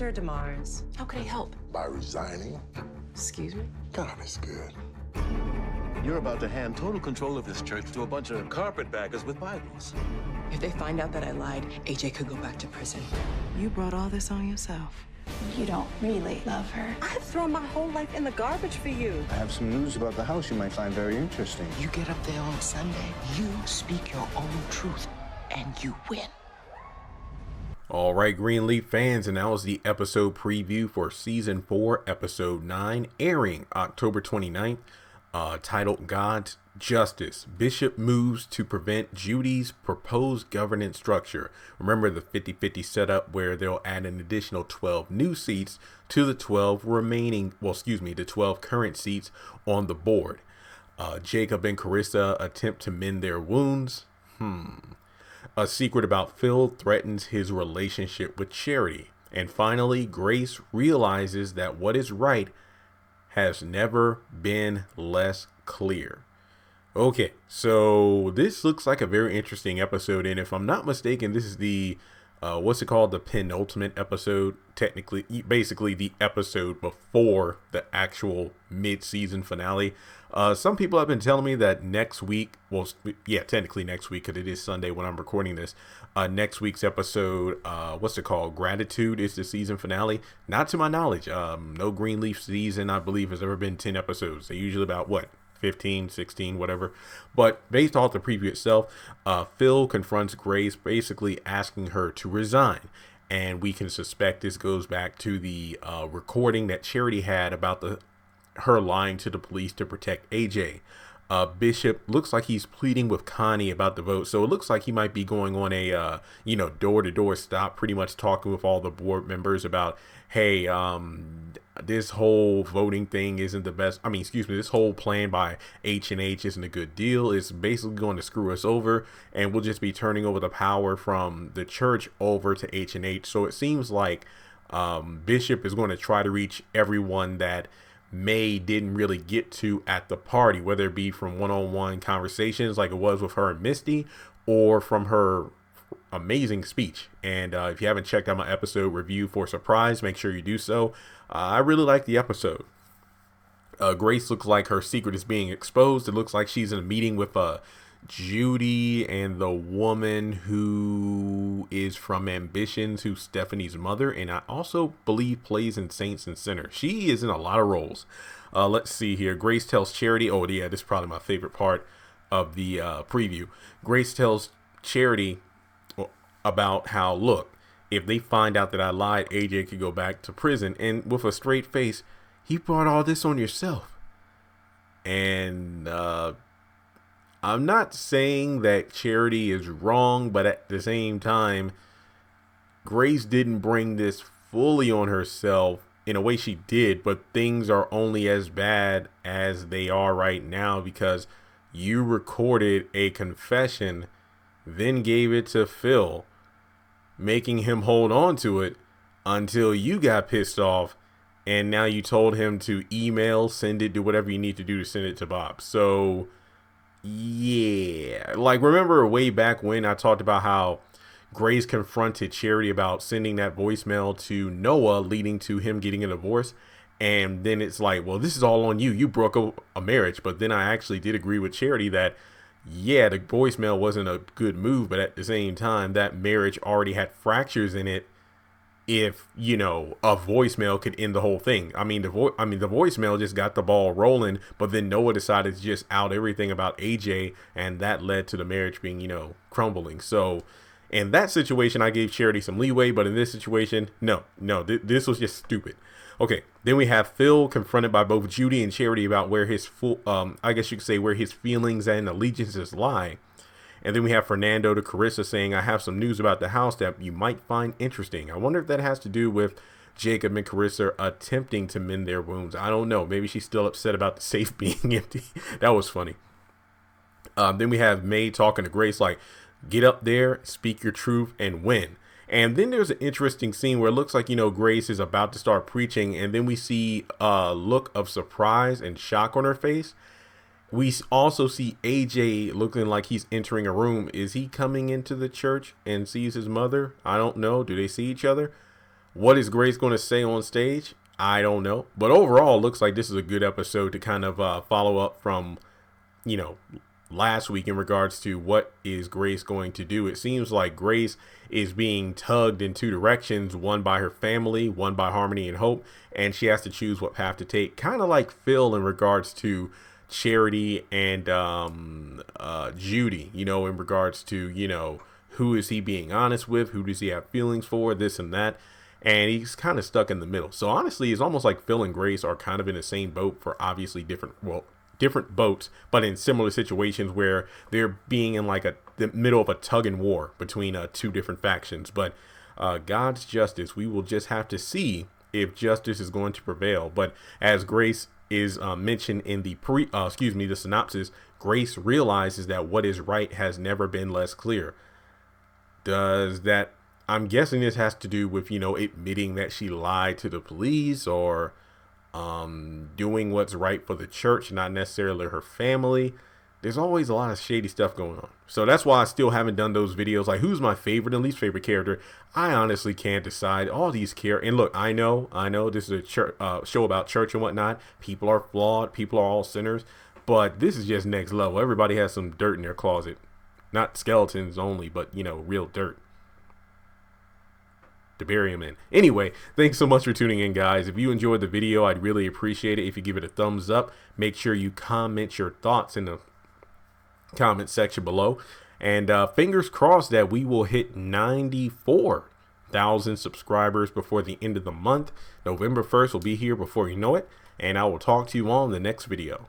Mr. DeMars. How could I help? By resigning? Excuse me? God is good. You're about to hand total control of this church to a bunch of carpetbaggers with Bibles. If they find out that I lied, AJ could go back to prison. You brought all this on yourself. You don't really love her. I've thrown my whole life in the garbage for you. I have some news about the house you might find very interesting. You get up there on Sunday, you speak your own truth, and you win. All right, Greenleaf fans, and that was the episode preview for Season 4, Episode 9, airing October 29th, titled God's Justice. Bishop moves to prevent Judy's proposed governance structure. Remember the 50-50 setup where they'll add an additional 12 new seats to the 12 the 12 current seats on the board. Jacob and Carissa attempt to mend their wounds. A secret about Phil threatens his relationship with Charity. And finally, Grace realizes that what is right has never been less clear. Okay, so this looks like a very interesting episode. And if I'm not mistaken, this is the, the penultimate episode. Technically, basically the episode before the actual mid-season finale. Some people have been telling me that next week, technically next week, because it is Sunday when I'm recording this, next week's episode, Gratitude is the season finale. Not to my knowledge. No Greenleaf season, I believe, has ever been 10 episodes. They're usually about, 15, 16, whatever. But based off the preview itself, Phil confronts Grace, basically asking her to resign. And we can suspect this goes back to the recording that Charity had about her lying to the police to protect AJ. Bishop looks like he's pleading with Connie about the vote. So it looks like he might be going on a, door-to-door stop, pretty much talking with all the board members about, hey, this whole voting thing isn't the best. This whole plan by H&H isn't a good deal. It's basically going to screw us over, and we'll just be turning over the power from the church over to H&H. So it seems like Bishop is going to try to reach everyone that May didn't really get to at the party, whether it be from one-on-one conversations like it was with her and Misty, or from her amazing speech. And if you haven't checked out my episode review for Surprise, make sure you do so. I really like the episode. Grace looks like her secret is being exposed. It looks like she's in a meeting with Judy and the woman who is from Ambitions, who's Stephanie's mother, and I also believe plays in Saints and Sinners. She is in a lot of roles. Let's see here. Grace tells Charity, this is probably my favorite part of the preview. Grace tells Charity about how, look, if they find out that I lied, AJ could go back to prison. And with a straight face, he brought all this on yourself. And I'm not saying that Charity is wrong, but at the same time, Grace didn't bring this fully on herself. In a way she did, but things are only as bad as they are right now because you recorded a confession, then gave it to Phil, making him hold on to it until you got pissed off, and now you told him to email, send it, do whatever you need to do to send it to Bob. So yeah, like remember way back when I talked about how Grace confronted Charity about sending that voicemail to Noah, leading to him getting a divorce. And then it's like, well, this is all on you. You broke a marriage. But then I actually did agree with Charity that, yeah, the voicemail wasn't a good move. But at the same time, that marriage already had fractures in it. If, a voicemail could end the whole thing. The voicemail just got the ball rolling. But then Noah decided to just out everything about AJ. And that led to the marriage being, crumbling. So in that situation, I gave Charity some leeway, but in this situation, no, this was just stupid. Okay, then we have Phil confronted by both Judy and Charity about where his where his feelings and allegiances lie. And then we have Fernando to Carissa saying, I have some news about the house that you might find interesting. I wonder if that has to do with Jacob and Carissa attempting to mend their wounds. I don't know. Maybe she's still upset about the safe being empty. That was funny. Then we have May talking to Grace like, get up there, speak your truth, and win. And then there's an interesting scene where it looks like, Grace is about to start preaching. And then we see a look of surprise and shock on her face. We also see AJ looking like he's entering a room. Is he coming into the church and sees his mother? I don't know. Do they see each other? What is Grace going to say on stage? I don't know. But overall, it looks like this is a good episode to kind of follow up from, you know, last week in regards to what is Grace going to do. It seems like Grace is being tugged in two directions, one by her family, one by Harmony and Hope, and she has to choose what path to take. Kind of like Phil in regards to Charity and Judy, you know, in regards to, you know, who is he being honest with? Who does he have feelings for? This and that. And he's kind of stuck in the middle. So honestly, it's almost like Phil and Grace are kind of in the same boat for obviously different boats, but in similar situations where they're being in like the middle of a tug and war between two different factions. But God's justice, we will just have to see if justice is going to prevail. But as Grace is mentioned in the the synopsis, Grace realizes that what is right has never been less clear. Does that, I'm guessing this has to do with, you know, admitting that she lied to the police, or doing what's right for the church, not necessarily her family. There's always a lot of shady stuff going on. So that's why I still haven't done those videos. Like, who's my favorite and least favorite character? I honestly can't decide. All these and look, I know this is a show about church and whatnot. People are flawed. People are all sinners. But this is just next level. Everybody has some dirt in their closet. Not skeletons only, but, you know, real dirt to bury him in. Anyway, thanks so much for tuning in, guys. If you enjoyed the video, I'd really appreciate it if you give it a thumbs up. Make sure you comment your thoughts in the comment section below, and fingers crossed that we will hit 94,000 subscribers before the end of the month. November 1st will be here before you know it, and I will talk to you all in the next video.